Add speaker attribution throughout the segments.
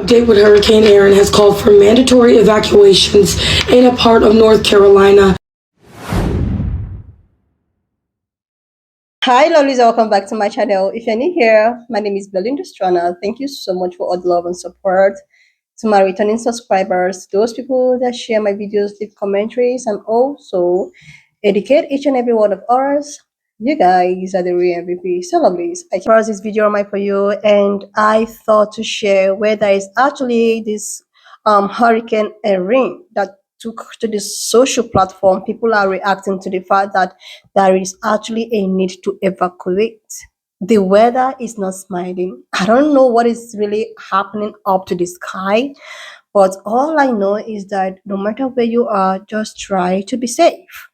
Speaker 1: Update with Hurricane Erin has called for mandatory evacuations in a part of North Carolina.
Speaker 2: Hi lovelies, welcome back to my channel. If you're new here, my name is Belinda Strana. Thank you so much for all the love and support. To my returning subscribers, those people that share my videos, leave commentaries, and also educate each and every one of us. You guys are the real MVP. So lovelies, I came across this video on my For You, and I thought to share where there is actually this Hurricane Erin that took to the social platform. People are reacting to the fact that there is actually a need to evacuate. The weather is not smiling. I don't know what is really happening up to the sky, but all I know is that no matter where you are, just try to be safe.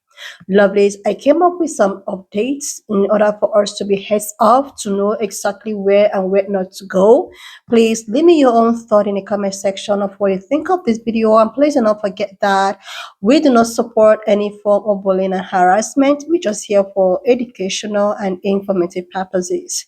Speaker 2: Lovelies, I came up with some updates in order for us to be heads up to know exactly where and where not to go. Please leave me your own thought in the comment section of what you think of this video, and please do not forget that we do not support any form of bullying and harassment. We're just here for educational and informative purposes.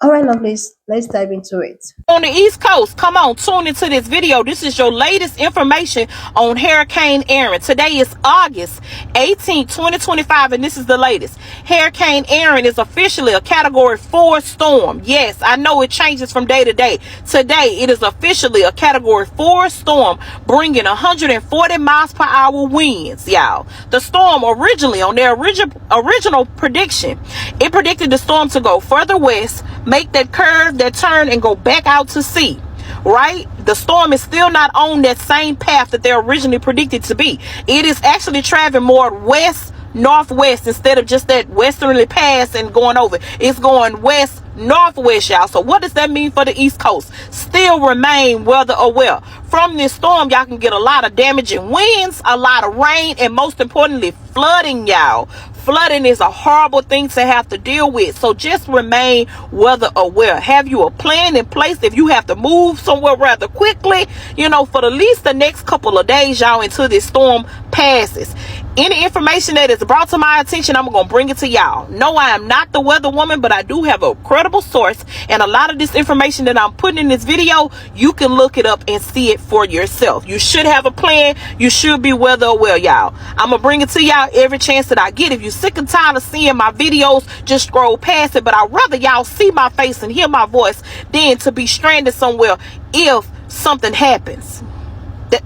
Speaker 2: All right, lovelies, let's dive into it.
Speaker 3: On the East Coast, come on, tune into this video. This is your latest information on Hurricane Erin. Today is August 18, 2025, and this is the latest. Hurricane Erin is officially a Category 4 storm. Yes, I know it changes from day to day. Today, it is officially a Category 4 storm, bringing 140 miles per hour winds, y'all. The storm originally, on their original prediction, it predicted the storm to go further west, make that curve, that turn, and go back out to sea. Right? The storm is still not on that same path that they originally predicted to be. It is actually traveling more west northwest instead of just that westerly pass and going over. It's going west northwest, y'all. So what does that mean for the East Coast? Still remain weather aware. From this storm, y'all can get a lot of damaging winds, a lot of rain, and most importantly, flooding, y'all. Flooding is a horrible thing to have to deal with. So just remain weather aware. Have you a plan in place if you have to move somewhere rather quickly, you know, for at least the next couple of days, y'all, until this storm passes. Any information that is brought to my attention, I'm going to bring it to y'all. No, I am not the weather woman, but I do have a credible source. And a lot of this information that I'm putting in this video, you can look it up and see it for yourself. You should have a plan. You should be weather aware, y'all. I'm going to bring it to y'all every chance that I get. If you're sick and tired of seeing my videos, just scroll past it. But I'd rather y'all see my face and hear my voice than to be stranded somewhere if something happens.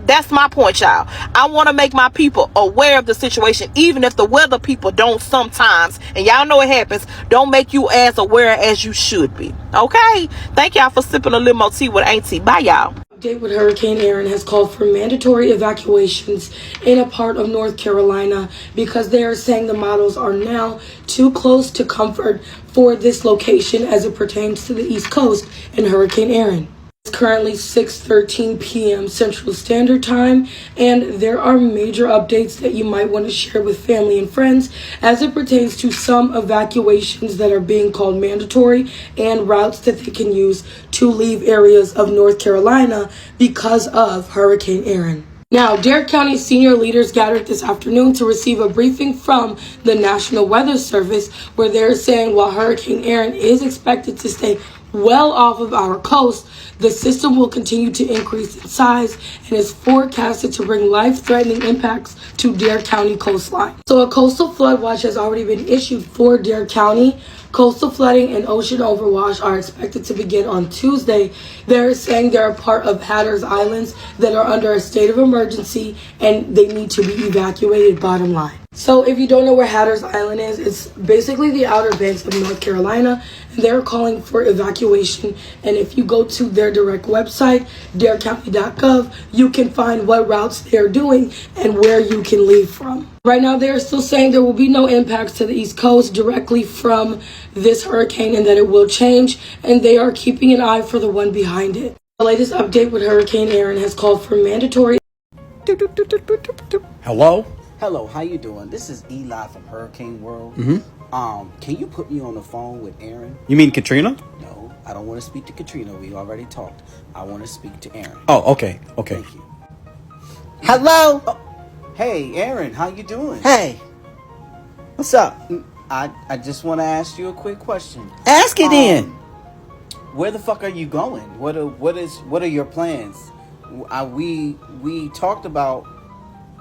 Speaker 3: That's my point, y'all. I want to make my people aware of the situation, even if the weather people don't sometimes. And y'all know it happens. Don't make you as aware as you should be. Okay? Thank y'all for sipping a little more tea with Auntie. Bye, y'all.
Speaker 1: Update with Hurricane Erin has called for mandatory evacuations in a part of North Carolina because they are saying the models are now too close to comfort for this location as it pertains to the East Coast and Hurricane Erin. It's currently 6:13 p.m. Central Standard Time, and there are major updates that you might want to share with family and friends as it pertains to some evacuations that are being called mandatory and routes that they can use to leave areas of North Carolina because of Hurricane Erin. Now, Dare County senior leaders gathered this afternoon to receive a briefing from the National Weather Service, where they're saying while Hurricane Erin is expected to stay well off of our coast, the system will continue to increase in size and is forecasted to bring life-threatening impacts to Dare County coastline. So a coastal flood watch has already been issued for Dare County. Coastal flooding and ocean overwash are expected to begin on Tuesday. They're saying they're a part of Hatteras Islands that are under a state of emergency and they need to be evacuated, bottom line. So if you don't know where Hatteras Island is, it's basically the outer banks of North Carolina, and they're calling for evacuation. And if you go to their direct website, darecounty.gov, you can find what routes they're doing and where you can leave from. Right now, they're still saying there will be no impacts to the East Coast directly from this hurricane and that it will change, and they are keeping an eye for the one behind it. The latest update with Hurricane Erin has called for mandatory...
Speaker 4: Hello?
Speaker 5: Hello, how you doing? This is Eli from Hurricane World. Can you put me on the phone with Erin?
Speaker 4: You mean Katrina?
Speaker 5: No, I don't want to speak to Katrina. We already talked. I want to speak to Erin.
Speaker 4: Oh, okay.
Speaker 5: Thank you.
Speaker 6: Hello?
Speaker 5: Oh, hey, Erin, how you doing?
Speaker 6: Hey. What's up?
Speaker 5: I just want to ask you a quick question.
Speaker 6: Ask it then.
Speaker 5: where the fuck are you going? What are your plans? We talked about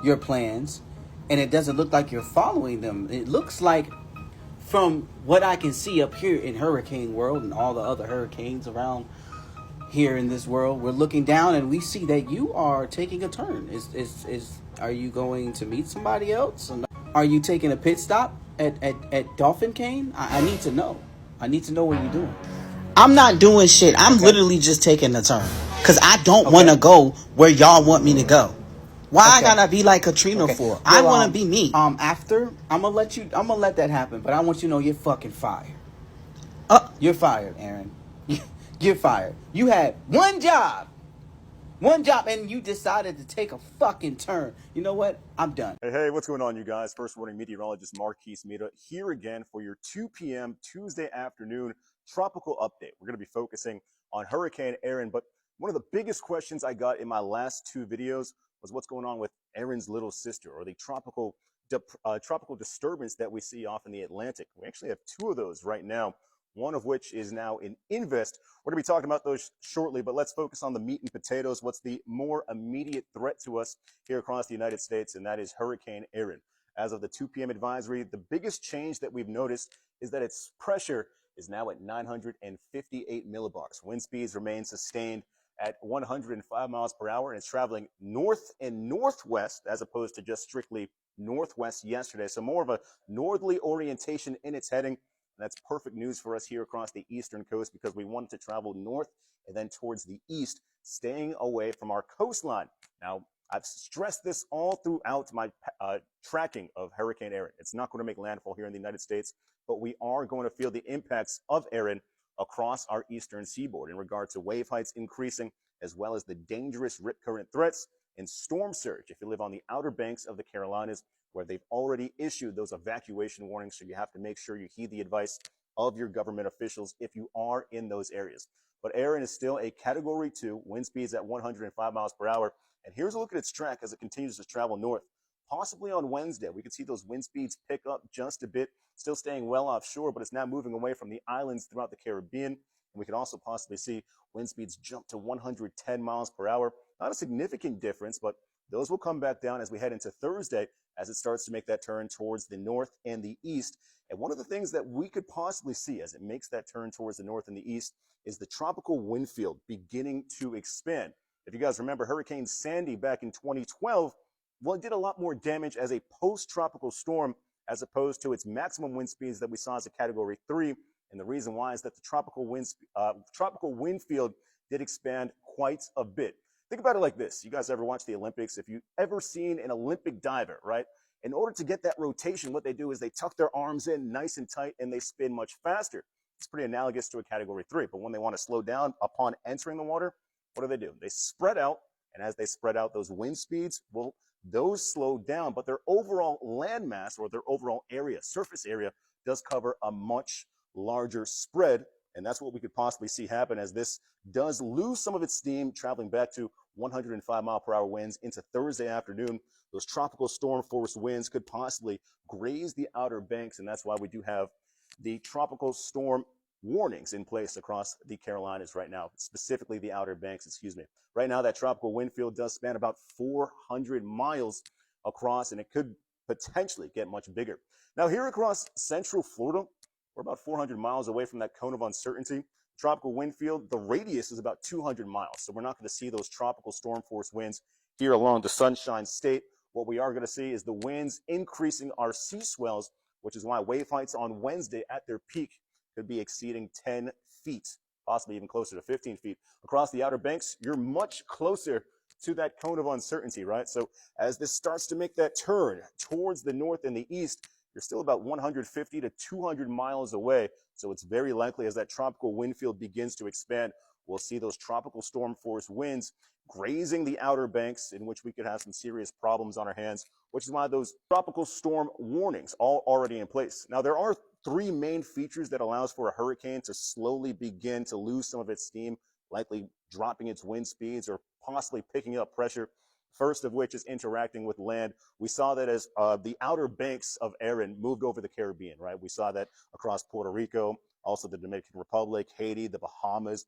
Speaker 5: your plans, and it doesn't look like you're following them. It looks like, from what I can see up here in hurricane world and all the other hurricanes around here in this world, we're looking down and we see that you are taking a turn. Are you going to meet somebody else? Are you taking a pit stop at Dolphin Cane? I need to know. I need to know what you're doing.
Speaker 6: I'm not doing shit. I'm literally just taking a turn. Because I don't want to go where y'all want me to go. Why I gotta be like Katrina for? Well, I want to be me.
Speaker 5: After, I'm gonna let that happen, but I want you to know you're fucking fired. You're fired, Erin. You're fired. You had one job, and you decided to take a fucking turn. You know what? I'm done.
Speaker 4: Hey, what's going on, you guys? First warning, meteorologist Marquise Mita here again for your 2 p.m. Tuesday afternoon tropical update. We're going to be focusing on Hurricane Erin, but one of the biggest questions I got in my last 2 videos was what's going on with Erin's little sister, or the tropical disturbance that we see off in the Atlantic. We actually have 2 of those right now, one of which is now in Invest. We're going to be talking about those shortly, but let's focus on the meat and potatoes. What's the more immediate threat to us here across the United States, and that is Hurricane Erin. As of the 2 p.m. advisory, the biggest change that we've noticed is that its pressure is now at 958 millibars. Wind speeds remain sustained at 105 miles per hour, and it's traveling north and northwest as opposed to just strictly northwest yesterday. So more of a northerly orientation in its heading. And that's perfect news for us here across the eastern coast because we want it to travel north and then towards the east, staying away from our coastline. Now, I've stressed this all throughout my tracking of Hurricane Erin. It's not going to make landfall here in the United States, but we are going to feel the impacts of Erin across our eastern seaboard in regard to wave heights increasing, as well as the dangerous rip current threats and storm surge if you live on the outer banks of the Carolinas, where they've already issued those evacuation warnings. So you have to make sure you heed the advice of your government officials if you are in those areas. But Erin is still a Category 2, wind speeds at 105 miles per hour. And here's a look at its track as it continues to travel north. Possibly on Wednesday, we could see those wind speeds pick up just a bit, still staying well offshore, but it's now moving away from the islands throughout the Caribbean. And we could also possibly see wind speeds jump to 110 miles per hour. Not a significant difference, but those will come back down as we head into Thursday as it starts to make that turn towards the north and the east. And one of the things that we could possibly see as it makes that turn towards the north and the east is the tropical wind field beginning to expand. If you guys remember Hurricane Sandy back in 2012, well, it did a lot more damage as a post-tropical storm as opposed to its maximum wind speeds that we saw as a Category 3. And the reason why is that the tropical wind field did expand quite a bit. Think about it like this. You guys ever watch the Olympics? If you've ever seen an Olympic diver, right? In order to get that rotation, what they do is they tuck their arms in nice and tight and they spin much faster. It's pretty analogous to a Category 3. But when they want to slow down upon entering the water, what do? They spread out. And as they spread out, those wind speeds, well, those slow down. But their overall land mass, or their overall area, surface area, does cover a much larger spread. And that's what we could possibly see happen as this does lose some of its steam, traveling back to 105 mile per hour winds into Thursday afternoon. Those tropical storm force winds could possibly graze the outer banks. And that's why we do have the tropical storm warnings in place across the Carolinas right now, specifically the outer banks, Right now, that tropical wind field does span about 400 miles across, and it could potentially get much bigger. Now, here across central Florida, we're about 400 miles away from that cone of uncertainty. Tropical wind field, the radius is about 200 miles. So we're not going to see those tropical storm force winds here along the Sunshine State. What we are going to see is the winds increasing our sea swells, which is why wave heights on Wednesday at their peak could be exceeding 10 feet, possibly even closer to 15 feet. Across the Outer Banks, you're much closer to that cone of uncertainty, right? So as this starts to make that turn towards the north and the east, you're still about 150 to 200 miles away. So it's very likely as that tropical wind field begins to expand, we'll see those tropical storm force winds grazing the Outer Banks, in which we could have some serious problems on our hands, which is why those tropical storm warnings are already in place. Now, there are 3 main features that allows for a hurricane to slowly begin to lose some of its steam, likely dropping its wind speeds or possibly picking up pressure. First of which is interacting with land. We saw that as the Outer Banks of Erin moved over the Caribbean, right? We saw that across Puerto Rico, also the Dominican Republic, Haiti, the Bahamas,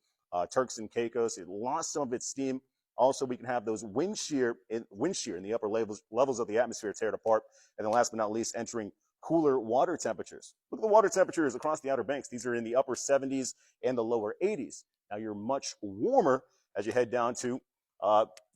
Speaker 4: Turks and Caicos. It lost some of its steam. Also, we can have those wind shear in the upper levels of the atmosphere tear it apart. And then last but not least, entering cooler water temperatures. Look at the water temperatures across the Outer Banks. These are in the upper 70s and the lower 80s. Now you're much warmer as you head down to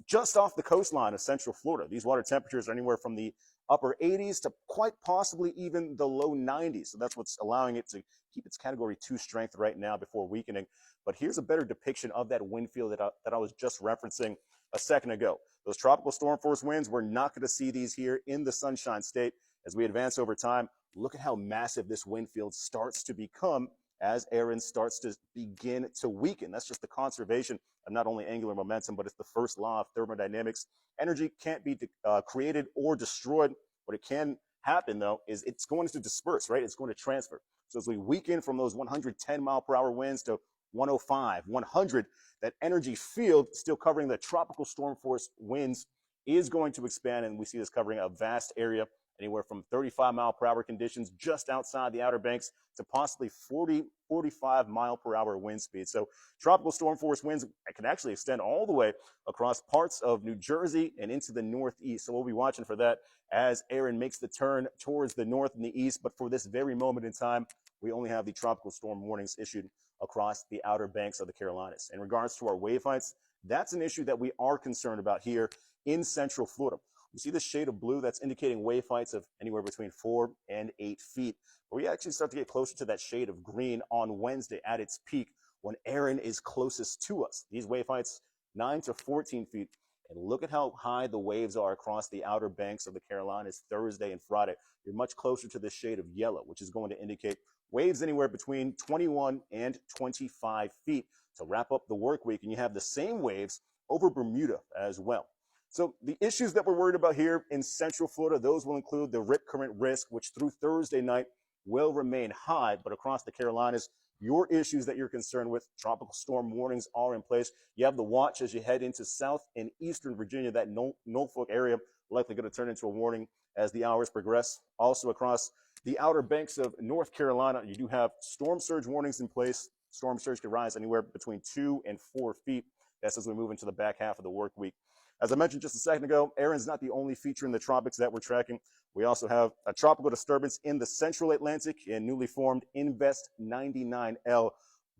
Speaker 4: just off the coastline of Central Florida. These water temperatures are anywhere from the upper 80s to quite possibly even the low 90s. So that's what's allowing it to keep its Category 2 strength right now before weakening. But here's a better depiction of that wind field that I was just referencing a second ago. Those tropical storm force winds, we're not going to see these here in the Sunshine State. As we advance over time, look at how massive this wind field starts to become as Erin starts to begin to weaken. That's just the conservation of not only angular momentum, but it's the first law of thermodynamics. Energy can't be created or destroyed. What it can happen, though, is it's going to disperse, right? It's going to transfer. So as we weaken from those 110 mile per hour winds to 105, 100, that energy field still covering the tropical storm force winds is going to expand, and we see this covering a vast area, anywhere from 35 mile per hour conditions just outside the Outer Banks to possibly 40, 45 mile per hour wind speed. So tropical storm force winds can actually extend all the way across parts of New Jersey and into the Northeast. So we'll be watching for that as Erin makes the turn towards the north and the east. But for this very moment in time, we only have the tropical storm warnings issued across the Outer Banks of the Carolinas. In regards to our wave heights, that's an issue that we are concerned about here in Central Florida. You see the shade of blue that's indicating wave heights of anywhere between 4 and 8 feet. But we actually start to get closer to that shade of green on Wednesday at its peak when Erin is closest to us. These wave heights, 9 to 14 feet. And look at how high the waves are across the Outer Banks of the Carolinas Thursday and Friday. You're much closer to this shade of yellow, which is going to indicate waves anywhere between 21 and 25 feet to wrap up the work week. And you have the same waves over Bermuda as well. So the issues that we're worried about here in Central Florida, those will include the rip current risk, which through Thursday night will remain high. But across the Carolinas, your issues that you're concerned with, tropical storm warnings are in place. You have the watch as you head into South and Eastern Virginia. That Norfolk area likely going to turn into a warning as the hours progress. Also across the Outer Banks of North Carolina, you do have storm surge warnings in place. Storm surge could rise anywhere between 2 and 4 feet. That's as we move into the back half of the work week. As I mentioned just a second ago, Erin's not the only feature in the tropics that we're tracking. We also have a tropical disturbance in the central Atlantic and newly formed Invest 99L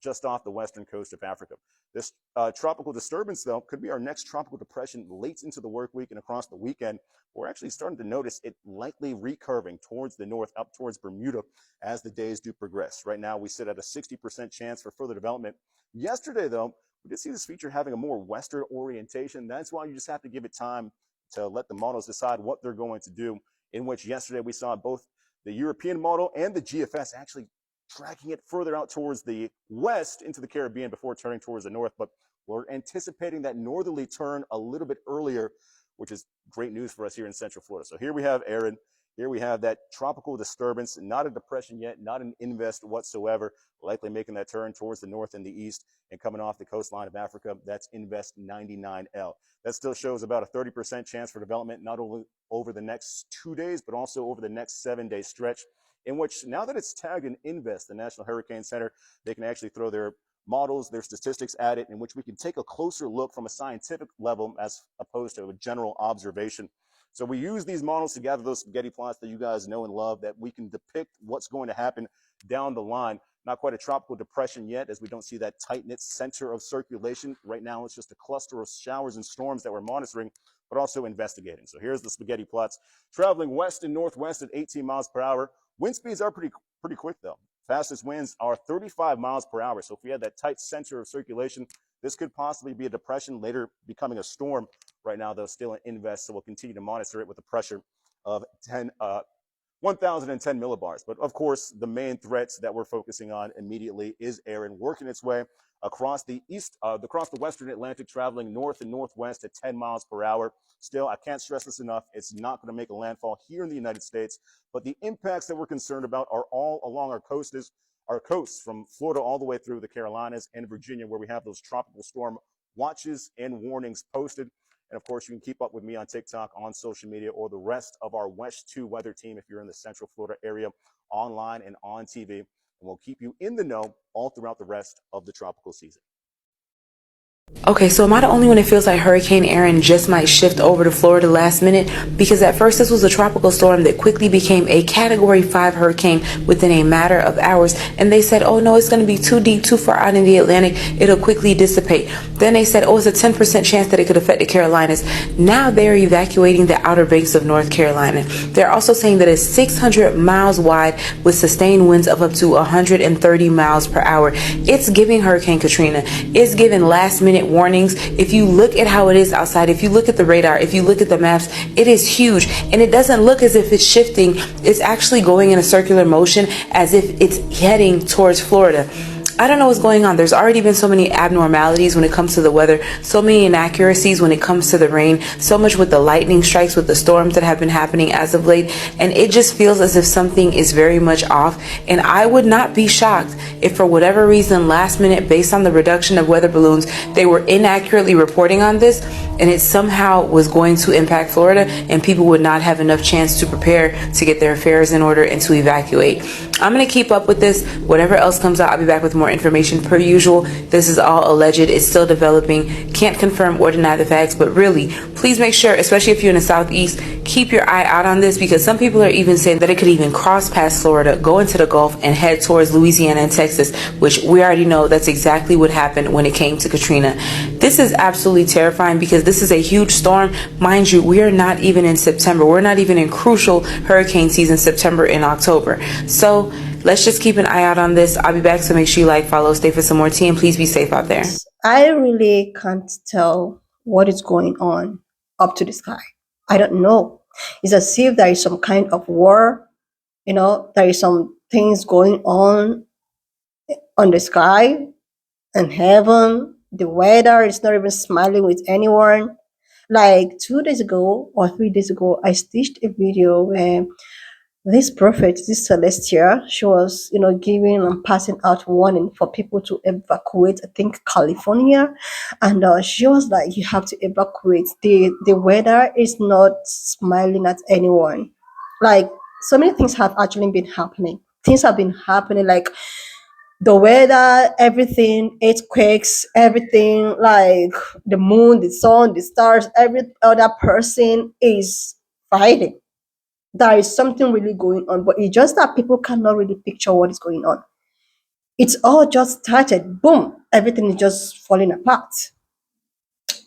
Speaker 4: just off the western coast of Africa. This tropical disturbance, though, could be our next tropical depression late into the work week and across the weekend. We're actually starting to notice it likely recurving towards the north, up towards Bermuda as the days do progress. Right now, we sit at a 60% chance for further development. Yesterday, though, we did see this feature having a more western orientation. That's why you just have to give it time to let the models decide what they're going to do, in which yesterday we saw both the European model and the GFS actually tracking it further out towards the west into the Caribbean before turning towards the north. But we're anticipating that northerly turn a little bit earlier, which is great news for us here in Central Florida. So here we have Erin. Here we have that tropical disturbance, not a depression yet, not an invest whatsoever, likely making that turn towards the north and the east and coming off the coastline of Africa. That's Invest 99L. That still shows about a 30% chance for development, not only over the next 2 days, but also over the next 7-day stretch, in which now that it's tagged in Invest, the National Hurricane Center, they can actually throw their models, their statistics at it, in which we can take a closer look from a scientific level as opposed to a general observation. So we use these models to gather those spaghetti plots that you guys know and love, that we can depict what's going to happen down the line. Not quite a tropical depression yet, as we don't see that tight-knit center of circulation. Right now, it's just a cluster of showers and storms that we're monitoring, but also investigating. So here's the spaghetti plots. Traveling west and northwest at 18 miles per hour. Wind speeds are pretty quick, though. Fastest winds are 35 miles per hour. So if we had that tight center of circulation, this could possibly be a depression, later becoming a storm. Right now, though, still an invest, so we'll continue to monitor it with a pressure of 1,010 millibars. But of course, the main threats that we're focusing on immediately is Erin working its way across the western Atlantic, traveling north and northwest at 10 miles per hour. Still, I can't stress this enough. It's not going to make a landfall here in the United States, but the impacts that we're concerned about are all along our coasts from Florida all the way through the Carolinas and Virginia, where we have those tropical storm watches and warnings posted. And of course, you can keep up with me on TikTok, on social media, or the rest of our West 2 weather team if you're in the Central Florida area, online and on TV. and we'll keep you in the know all throughout the rest of the tropical season.
Speaker 7: Okay, so am I the only one that feels like Hurricane Erin just might shift over to Florida last minute? Because at first this was a tropical storm that quickly became a Category 5 hurricane within a matter of hours. And they said, oh no, it's going to be too deep, too far out in the Atlantic. It'll quickly dissipate. Then they said, oh, it's a 10% chance that it could affect the Carolinas. Now they're evacuating the Outer Banks of North Carolina. They're also saying that it's 600 miles wide with sustained winds of up to 130 miles per hour. It's giving Hurricane Katrina. It's giving last minute warnings. If you look at how it is outside, if you look at the radar, if you look at the maps, it is huge, and it doesn't look as if it's shifting. It's actually going in a circular motion as if it's heading towards Florida. I don't know what's going on. There's already been so many abnormalities when it comes to the weather, so many inaccuracies when it comes to the rain, so much with the lightning strikes, with the storms that have been happening as of late, and it just feels as if something is very much off. And I would not be shocked if for whatever reason last minute, based on the reduction of weather balloons, they were inaccurately reporting on this and it somehow was going to impact Florida and people would not have enough chance to prepare to get their affairs in order and to evacuate. I'm going to keep up with this. Whatever else comes out, I'll be back with more information per usual. This is all alleged. It's still developing. Can't confirm or deny the facts, but really, please make sure, especially if you're in the Southeast, keep your eye out on this, because some people are even saying that it could even cross past Florida, go into the Gulf, and head towards Louisiana and Texas, which we already know that's exactly what happened when it came to Katrina. This is absolutely terrifying because this is a huge storm. Mind you, we are not even in September. We're not even in crucial hurricane season, September and October. So let's just keep an eye out on this. I'll be back, so make sure you like, follow, stay for some more tea, and please be safe out there.
Speaker 2: I really can't tell what is going on up to the sky. I don't know. It's as if there is some kind of war, there is some things going on the sky and heaven. The weather is not even smiling with anyone. Like 2 days ago or 3 days ago, I stitched a video where this prophet, this Celestia, she was, giving and passing out warning for people to evacuate, I think, California. And she was like, you have to evacuate. The weather is not smiling at anyone. Like, so many things have actually been happening. Things have been happening, like the weather, everything, earthquakes, everything, like the moon, the sun, the stars, every other person is fighting. There is something really going on, but it's just that people cannot really picture what is going on. It's all just started, boom, everything is just falling apart.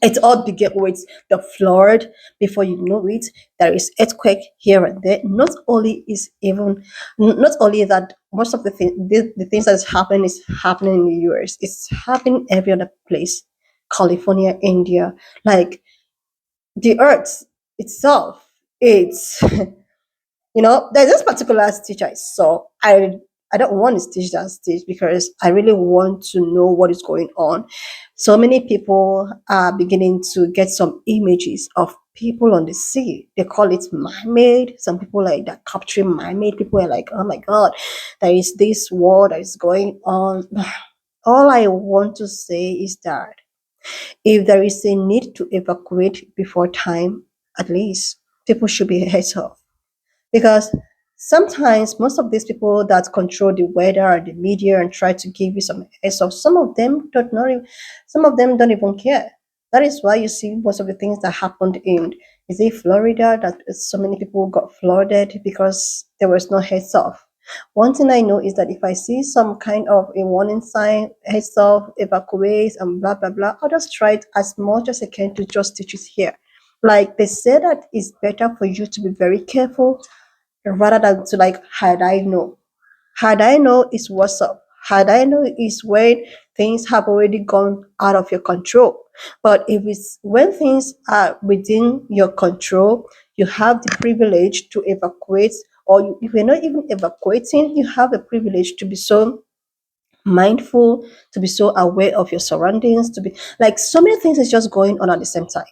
Speaker 2: It all began with the flood. Before you know it, there is earthquake here and there. Not only that, most of the things that is happening in the US. It's happening every other place, California, India, like the earth itself. It's there's this particular stitch I saw. I don't want to stitch that stitch because I really want to know what is going on. So many people are beginning to get some images of people on the sea. They call it mermaid. Some people like that capturing mermaid. People are like, oh my God, there is this war that is going on. All I want to say is that if there is a need to evacuate before time, at least people should be heads up. Because sometimes most of these people that control the weather and the media and try to give you some heads up, some of them don't even care. That is why you see most of the things that happened in, is it Florida, that so many people got flooded because there was no heads up. One thing I know is that if I see some kind of a warning sign, heads up, evacuate, and blah blah blah, I'll just try it as much as I can to just teach it here. Like they say that it's better for you to be very careful rather than to like had I know. Had I know is what's up. Had I know is when things have already gone out of your control. But if it's when things are within your control, you have the privilege to evacuate, or if you're not even evacuating, you have the privilege to be so mindful, to be so aware of your surroundings, to be like so many things is just going on at the same time.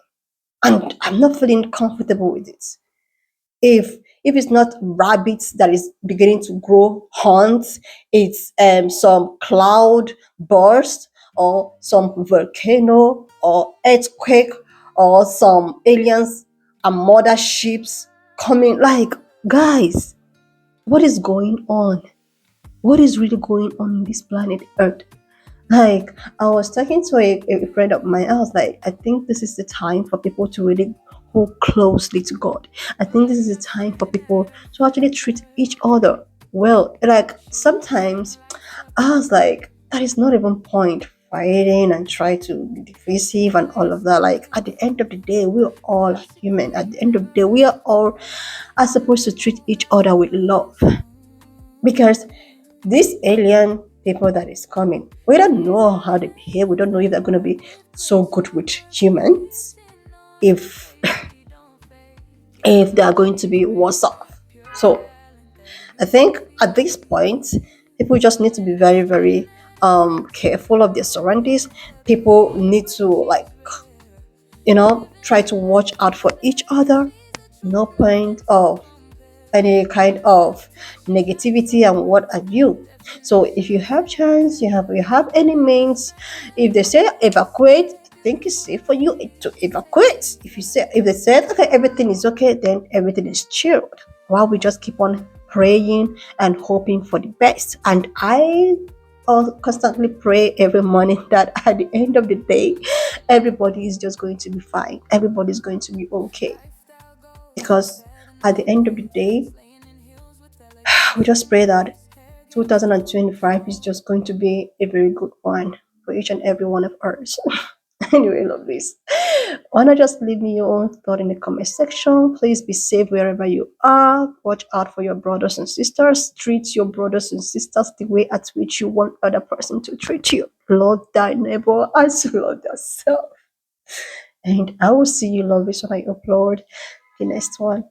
Speaker 2: And I'm not feeling comfortable with it. If it's not rabbits that is beginning to grow horns, it's some cloud burst or some volcano or earthquake or some aliens and mother ships coming. Like, guys, what is going on? what is really going on this planet Earth. Like, I was talking to a friend of mine. I was like, I think this is the time for people to really hold closely to God. I think this is the time for people to actually treat each other well. Like, sometimes I was like, that is not even point fighting and try to be divisive and all of that. Like, at the end of the day, we're all human. At the end of the day, we are all are supposed to treat each other with love, because this alien people that is coming, we don't know how they behave. We don't know if they're going to be so good with humans, if if they are going to be worse off. So I think at this point, people just need to be very, very careful of their surroundings. People need to, like, try to watch out for each other. No point of any kind of negativity and what have you. So if you have chance, you have any means, if they say evacuate, I think it's safe for you to evacuate. If they said okay, everything is okay, then everything is chilled. While we just keep on praying and hoping for the best. And I constantly pray every morning that at the end of the day, everybody is just going to be fine. Everybody's going to be okay. Because at the end of the day, we just pray that 2025 is just going to be a very good one for each and every one of us. Anyway, love this. Why not just leave me your own thought in the comment section? Please be safe wherever you are. Watch out for your brothers and sisters. Treat your brothers and sisters the way at which you want other person to treat you. Love thy neighbor as you love yourself. And I will see you, love this, when I upload the next one.